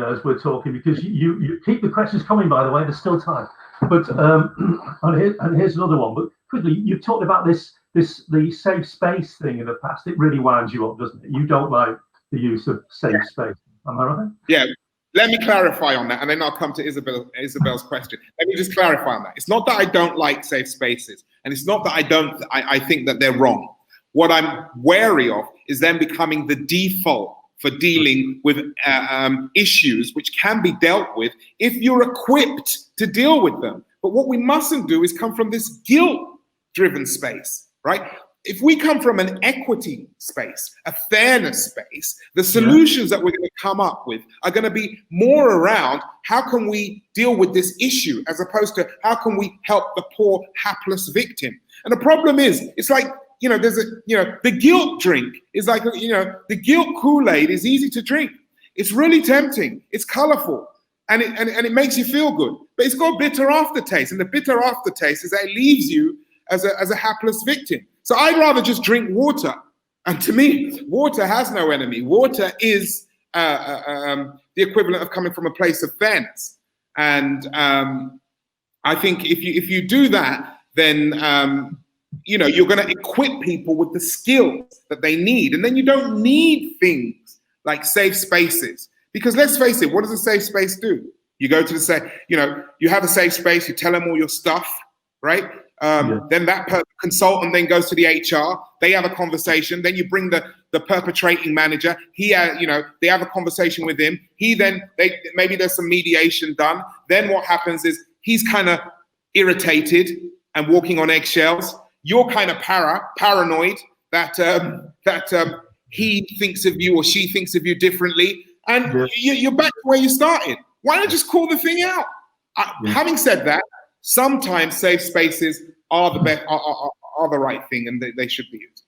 as we're talking, because you keep the questions coming, by the way, there's still time. But and here's another one. But quickly, you've talked about the safe space thing in the past. It really winds you up, doesn't it? You don't like the use of safe space. Am I right? Yeah. Let me clarify on that, and then I'll come to Isabel's question. Let me just clarify on that. It's not that I don't like safe spaces, and it's not that I think that they're wrong. What I'm wary of is them becoming the default for dealing with issues which can be dealt with if you're equipped to deal with them. But what we mustn't do is come from this guilt-driven space, right? If we come from an equity space, a fairness space, the solutions that we're going to come up with are going to be more around how can we deal with this issue as opposed to how can we help the poor, hapless victim. And the problem is, it's like, there's the guilt drink is like, the guilt Kool-Aid is easy to drink. It's really tempting. It's colorful and it makes you feel good, but it's got a bitter aftertaste. And the bitter aftertaste is that it leaves you as a hapless victim. So I'd rather just drink water. And to me, water has no enemy. Water is the equivalent of coming from a place of fairness. And I think if you do that, then you're going to equip people with the skills that they need. And then you don't need things like safe spaces. Because let's face it, what does a safe space do? You go to you have a safe space, you tell them all your stuff, right? Then that consultant then goes to the HR. They have a conversation. Then you bring the perpetrating manager. They have a conversation with him. Maybe there's some mediation done. Then what happens is he's kind of irritated and walking on eggshells. You're kind of paranoid that he thinks of you or she thinks of you differently, and you're back to where you started. Why not just call the thing out? Having said that, sometimes safe spaces are the best, are the right thing, and they should be used.